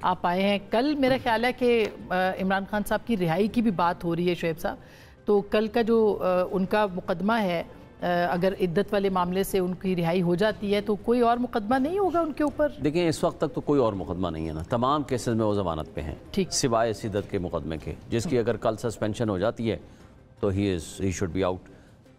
آپ آئے ہیں. کل میرا خیال ہے کہ عمران خان صاحب کی رہائی کی بھی بات ہو رہی ہے شعیب صاحب, تو کل کا جو ان کا مقدمہ ہے, اگر عدت والے معاملے سے ان کی رہائی ہو جاتی ہے تو کوئی اور مقدمہ نہیں ہوگا ان کے اوپر؟ دیکھیں اس وقت تک تو کوئی اور مقدمہ نہیں ہے نا, تمام کیسز میں وہ ضمانت پہ ہیں سوائے اس عدت کے مقدمے کے, جس کی اگر کل سسپینشن ہو جاتی ہے تو ہی شوڈ بی آؤٹ.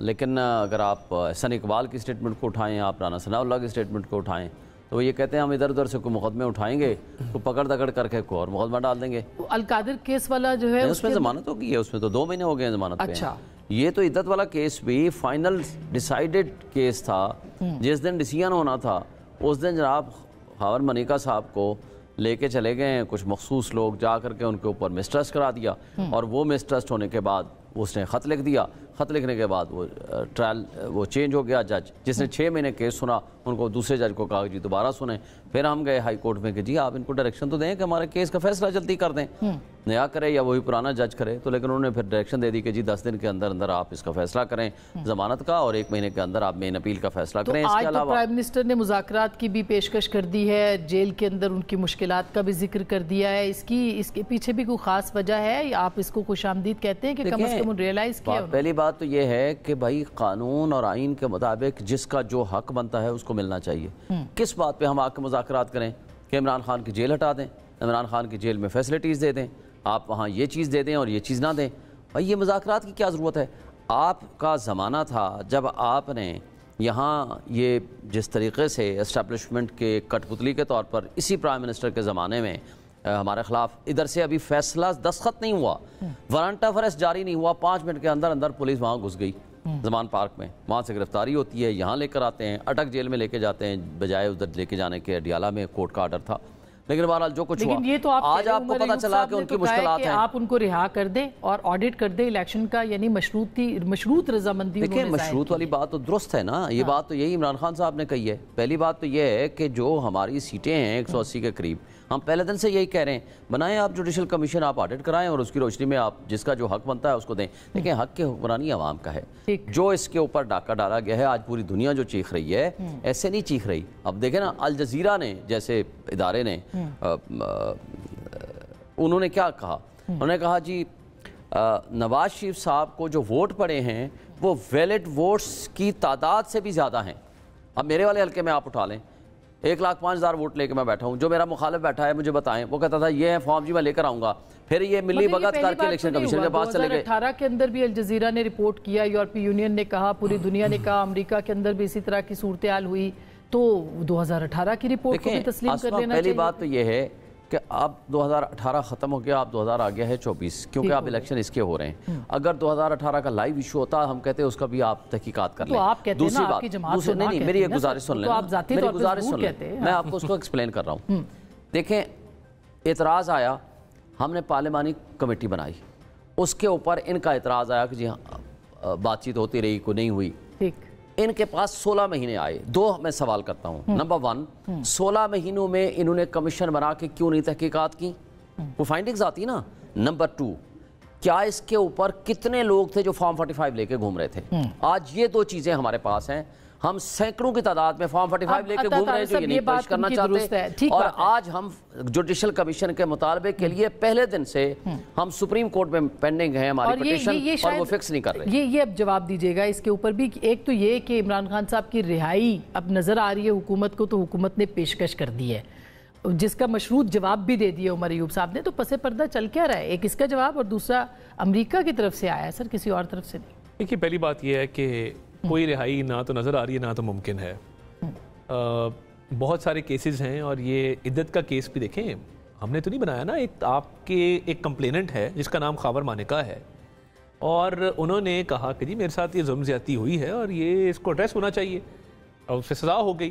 لیکن اگر آپ احسن اقبال کی سٹیٹمنٹ کو اٹھائیں, آپ رانا ثناء اللہ کی سٹیٹمنٹ کو اٹھائیں, تو وہ یہ کہتے ہیں ہم ادھر ادھر سے کوئی مقدمے اٹھائیں گے تو پکڑ دکڑ کر کے کوئی اور مقدمہ ڈال دیں گے. القادر کیس والا جو ہے اس میں ضمانت ہو گئی ہے, اس میں تو 2 مہینے ہو گئے ہیں ضمانت پہ. اچھا, یہ تو عدت والا کیس بھی فائنل ڈیسائیڈڈ کیس تھا, جس دن ڈیسیژن ہونا تھا اس دن جناب خاور منیکا صاحب کو لے کے چلے گئے ہیں کچھ مخصوص لوگ, جا کر کے ان کے اوپر مسٹرسٹ کرا دیا, اور وہ مسٹرسٹ ہونے کے بعد اس نے خط لکھ دیا. خط لکھنے کے بعد وہ ٹرائل وہ چینج ہو گیا. جج جس نے 6 مہینے کیس سنا ان کو دوسرے جج کو کہا جی دوبارہ سنیں. پھر ہم گئے ہائی کورٹ میں کہ جی آپ ان کو ڈائریکشن تو دیں کہ ہمارے کیس کا فیصلہ جلدی کر دیں, نیا کرے یا وہی پرانا جج کرے. تو لیکن انہوں نے پھر ڈائریکشن دے دی کہ جی 10 دن کے اندر اندر آپ اس کا فیصلہ کریں ضمانت کا, اور 1 مہینے کے اندر آپ مین اپیل کا فیصلہ کریں. اس کے علاوہ پرائم منسٹر نے مذاکرات کی بھی پیشکش کر دی ہے, جیل کے اندر ان کی مشکلات کا بھی ذکر کر دیا ہے. اس کے پیچھے بھی کوئی خاص وجہ ہے یا آپ اس کو خوش آمدید کہتے ہیں کہ کم از کم ریئلائز کیا؟ پہلی بات تو یہ ہے کہ بھائی قانون اور آئین کے مطابق جس کا جو حق بنتا ہے اس کو ملنا چاہیے. کس بات پہ ہم آ کے مذاکرات کریں کہ عمران خان کی جیل ہٹا دیں, عمران خان کی جیل میں فیسلٹیز دے دیں, آپ وہاں یہ چیز دے دیں اور یہ چیز نہ دیں. بھائی یہ مذاکرات کی کیا ضرورت ہے؟ آپ کا زمانہ تھا جب آپ نے یہاں یہ جس طریقے سے اسٹیبلشمنٹ کے کٹ پتلی کے طور پر اسی پرائم منسٹر کے زمانے میں ہمارے خلاف ادھر سے ابھی فیصلہ دستخط نہیں ہوا, وارنٹ آف ارسٹ جاری نہیں ہوا, 5 منٹ کے اندر اندر پولیس وہاں گھس گئی زمان پارک میں, وہاں سے گرفتاری ہوتی ہے, یہاں لے کر آتے ہیں, اٹک جیل میں لے کے جاتے ہیں بجائے ادھر لے کے جانے کے اڈیالہ میں کورٹ کا آرڈر تھا. لیکن بہرحال جو کچھ ہوا آج آپ کو پتہ چلا کہ ان کی مشکلات ہیں. آپ ان کو رہا کر دیں اور آڈٹ کر دیں الیکشن کا, یعنی مشروط رضامندی. دیکھیں مشروط والی بات تو درست ہے نا, یہ بات تو یہی عمران خان صاحب نے کہی ہے. پہلی بات تو یہ ہے کہ جو ہماری سیٹیں ہیں 180 کے قریب, ہم پہلے دن سے یہی کہہ رہے ہیں بنائیں آپ جوڈیشل کمیشن, آپ آڈٹ کرائیں اور اس کی روشنی میں آپ جس کا جو حق بنتا ہے اس کو دیں. لیکن حق کے حکمرانی عوام کا ہے. جو اس کے اوپر ڈاکہ ڈالا گیا ہے, آج پوری دنیا جو چیخ رہی ہے ایسے نہیں چیخ رہی. اب دیکھیں نا الجزیرہ نے جیسے ادارے نے انہوں نے کیا کہا, انہوں نے کہا جی نواز شریف صاحب کو جو ووٹ پڑے ہیں وہ ویلڈ ووٹس کی تعداد سے بھی زیادہ ہیں. اب میرے والے حلقے میں آپ اٹھا لیں, 1,05,000 ووٹ لے کے میں بیٹھا ہوں, جو میرا مخالف بیٹھا ہے مجھے بتائیں, وہ کہتا تھا یہ ہے فارم جی میں لے کر آؤں گا, پھر یہ ملی بغت کر کے الیکشن کمیشن کے پاس چلے گئے. 2018 کے اندر بھی الجزیرہ نے رپورٹ کیا, یورپی یونین نے کہا, پوری دنیا نے کہا, امریکہ کے اندر بھی اسی طرح کی صورتحال ہوئی, تو 2018 کی رپورٹ کو بھی تسلیم کر لینا چاہیے. پہلی بات تو یہ ہے کہ اب 2018 ختم ہو گیا, اب 2000 آ گیا ہے 24, کیونکہ اب الیکشن اس کے ہو رہے ہیں. اگر 2018 کا لائیو ایشو ہوتا ہم کہتے ہیں اس کا بھی آپ تحقیقات کر لیں. تو آپ کہتے ہیں نا آپ کی جماعت کو نہ کہتے ہیں, میری ایک گزارش سن لیں, میری گزارش سن لیں, میں آپ کو اس کو ایکسپلین کر رہا ہوں. دیکھیں اعتراض آیا, ہم نے پارلیمانی کمیٹی بنائی, اس کے اوپر ان کا اعتراض آیا کہ جی ہاں بات چیت ہوتی رہی, کوئی نہیں ہوئی. ان کے پاس 16 مہینے آئے. 2 میں سوال کرتا ہوں. نمبر 1, 16 مہینوں میں انہوں نے کمیشن بنا کے کیوں نہیں تحقیقات کی؟ وہ فائنڈنگز آتی نا. نمبر 2, کیا اس کے اوپر کتنے لوگ تھے جو فارم 45 لے کے گھوم رہے تھے؟ آج یہ 2 چیزیں ہمارے پاس ہیں. ہم سینکڑوں کی تعداد میں فارم 45 لے کے گھوم رہے ہیں جو یہ نہیں پیش کرنا چاہتے, اور آج ہم جوڈیشل کمیشن کے مطالبے کے لیے پہلے دن سے ہم سپریم کورٹ میں پینڈنگ ہیں ہماری پٹیشن, اور وہ فکس نہیں کر رہے. یہ اب جواب دیجیے گا اس کے اوپر بھی. ایک تو یہ کہ عمران خان صاحب کی رہائی اب نظر آ رہی ہے حکومت کو, تو حکومت نے پیشکش کر دی ہے جس کا مشروط جواب بھی دے دیا عمر ایوب صاحب نے. تو پس پردہ چل کیا رہا ہے؟ ایک اس کا جواب, اور دوسرا امریکہ کی طرف سے آیا ہے سر, کسی اور طرف سے نہیں. دیکھیے پہلی بات یہ ہے کہ کوئی رہائی نہ تو نظر آ رہی ہے نہ تو ممکن ہے. بہت سارے کیسز ہیں, اور یہ عدت کا کیس بھی دیکھیں ہم نے تو نہیں بنایا نا. آپ کے ایک کمپلیننٹ ہے جس کا نام خاور مانیکا ہے, اور انہوں نے کہا کہ جی میرے ساتھ یہ ظلم زیادتی ہوئی ہے اور یہ اس کو ایڈریس ہونا چاہیے, اور اس سے سزا ہو گئی.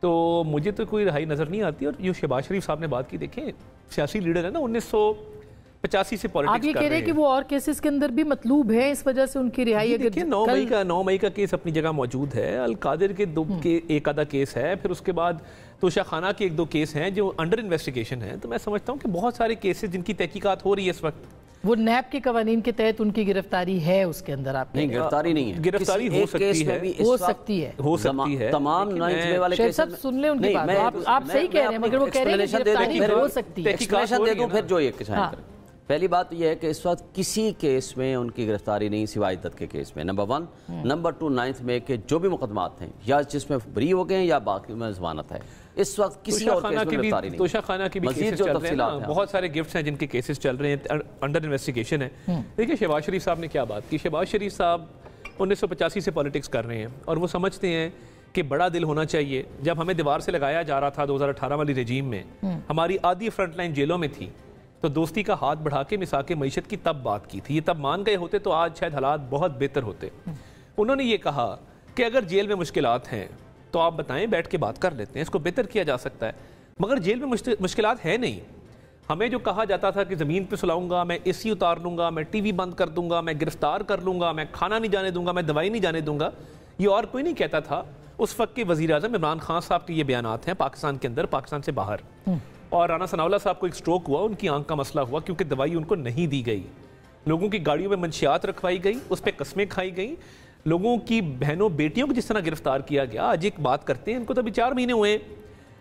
تو مجھے تو کوئی رہائی نظر نہیں آتی. اور جو شہباز شریف صاحب نے بات کی, دیکھیں سیاسی لیڈر ہے نا, 1985 سے پالیٹکس کر رہے ہیں. آپ یہ کہہ رہے ہیں کہ وہ اور کیسز کے اندر بھی مطلوب ہے, اس وجہ سے ان کی رہائی. دیکھیں 9 مئی کا کیس اپنی جگہ موجود ہے, القادر کے 2 ایک آدھا کیس ہے, پھر اس کے بعد توشہ خانہ کے 1-2 کیس ہیں جو انڈر انویسٹیگیشن ہیں. تو میں سمجھتا ہوں کہ بہت سارے کیسز جن کی تحقیقات ہو رہی ہے اس وقت, وہ نیب کے قوانین کے تحت ان کی گرفتاری ہے اس کے اندر؟ آپ نہیں، گرفتاری نہیں ہے، گرفتاری ہو سکتی ہے تمام 9 والے شیخ صاحب سن لیں ان کی بات، آپ صحیح کہہ رہے ہیں مگر وہ کہہ رہے ہیں کہ گرفتاری ہو سکتی ہے۔ ایکسپلینیشن دے دوں پھر جو یہ کسان کریں۔ پہلی بات یہ ہے کہ اس وقت کسی کیس میں ان کی گرفتاری نہیں سوائے عدت کے کیس میں، نمبر 1۔ نمبر 2، 9 میں کہ جو بھی مقدمات ہیں یا جس میں بری ہو گئے ہیں یا باقی میں ضمانت ہے، اس وقت کسی اور کیس میں گرفتاری نہیں۔ توشہ خانہ کی بھی کیسز چل رہے ہیں، بہت سارے گفٹس ہیں جن کے کیسز چل رہے ہیں، انڈر انویسٹیگیشن ہے۔ دیکھیں شہباز شریف صاحب نے کیا بات کی۔ شہباز شریف صاحب 1985 سے پولیٹکس کر رہے ہیں اور وہ سمجھتے ہیں کہ بڑا دل ہونا چاہیے۔ جب ہمیں دیوار سے لگایا جا رہا تھا 2018 والی رجیم میں، ہماری آدھی فرنٹ لائن جیلوں میں تھی، تو دوستی کا ہاتھ بڑھا کے مساق معیشت کی تب بات کی تھی۔ یہ تب مان گئے ہوتے تو آج شاید حالات بہت بہتر ہوتے۔ انہوں نے یہ کہا کہ اگر جیل میں مشکلات ہیں تو آپ بتائیں، بیٹھ کے بات کر لیتے ہیں، اس کو بہتر کیا جا سکتا ہے۔ مگر جیل میں مشکلات ہے نہیں۔ ہمیں جو کہا جاتا تھا کہ زمین پہ سلاؤں گا، میں AC اتار لوں گا، میں TV بند کر دوں گا، میں گرفتار کر لوں گا، میں کھانا نہیں جانے دوں گا، میں دوائی نہیں جانے دوں گا، یہ اور کوئی نہیں کہتا تھا۔ اس وقت کے وزیر اعظم عمران خان صاحب کے یہ بیانات ہیں پاکستان کے اندر، پاکستان سے باہر۔ اور رانا ثناء اللہ صاحب کو ایک سٹروک ہوا، ان کی آنکھ کا مسئلہ ہوا کیونکہ دوائی ان کو نہیں دی گئی، لوگوں کی گاڑیوں میں منشیات رکھوائی گئی، اس پہ قسمیں کھائی گئیں، لوگوں کی بہنوں بیٹیوں کو جس طرح گرفتار کیا گیا۔ آج ایک بات کرتے ہیں، ان کو تو ابھی 4 مہینے ہوئے ہیں،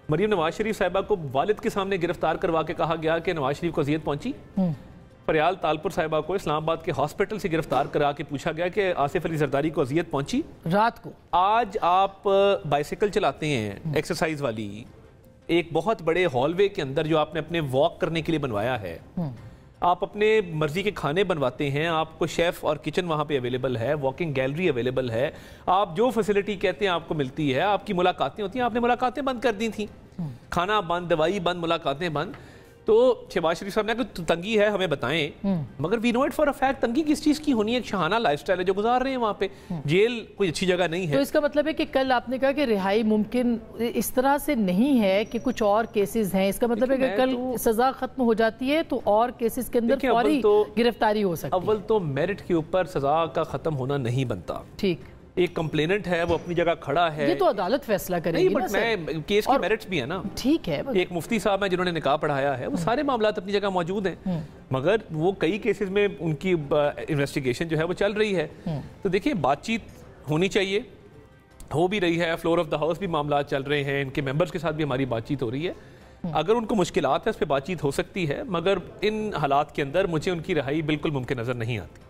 مریم نواز شریف صاحبہ کو والد کے سامنے گرفتار کروا کے کہا گیا کہ نواز شریف کو اذیت پہنچی۔ پریال تالپور صاحبہ کو اسلام آباد کے ہاسپٹل سے گرفتار کرا کے پوچھا گیا کہ آصف علی زرداری کو اذیت پہنچی رات کو۔ آج آپ بائیسیکل چلاتے ہیں ایکسرسائز والی، ایک بہت بڑے ہال وے کے اندر جو آپ نے اپنے واک کرنے کے لیے بنوایا ہے، آپ اپنے مرضی کے کھانے بنواتے ہیں، آپ کو شیف اور کچن وہاں پہ اویلیبل ہے، واکنگ گیلری اویلیبل ہے، آپ جو فیسلٹی کہتے ہیں آپ کو ملتی ہے، آپ کی ملاقاتیں ہوتی ہیں، آپ نے ملاقاتیں بند کر دی تھیں، کھانا بند، دوائی بند، ملاقاتیں بند۔ تو شہباز شریف صاحب نے کہا تنگی ہے ہمیں بتائیں، مگر وی نو اٹ فار اے فیکٹ تنگی کس چیز کی ہونی ہے، ایک شاہانہ لائف سٹائل ہے جو گزار رہے ہیں وہاں پہ، جیل کوئی اچھی جگہ نہیں ہے۔ تو اس کا مطلب ہے کہ کل آپ نے کہا کہ رہائی ممکن اس طرح سے نہیں ہے کہ کچھ اور کیسز ہیں، اس کا مطلب ہے کہ کل سزا ختم ہو جاتی ہے تو اور کیسز کے اندر فوری گرفتاری ہو سکتی ہے۔ اول تو میرٹ کے اوپر سزا کا ختم ہونا نہیں بنتا۔ ٹھیک، ایک کمپلیننٹ ہے وہ اپنی جگہ کھڑا ہے، یہ تو عدالت فیصلہ کرے گی نا سر، میں کیس کے میرٹس بھی ہیں نا۔ ٹھیک ہے، ایک مفتی صاحب ہیں جنہوں نے نکاح پڑھایا ہے، وہ سارے معاملات اپنی جگہ موجود ہیں، مگر وہ کئی کیسز میں ان کی انویسٹیگیشن جو ہے وہ چل رہی ہے۔ تو دیکھیں بات چیت ہونی چاہیے، ہو بھی رہی ہے، فلور آف دا ہاؤس بھی معاملات چل رہے ہیں، ان کے ممبرز کے ساتھ بھی ہماری بات چیت ہو رہی ہے۔ اگر ان کو مشکلات ہے اس پہ بات چیت ہو سکتی ہے، مگر ان حالات کے اندر مجھے ان کی رہائی بالکل ممکن نظر نہیں آتی۔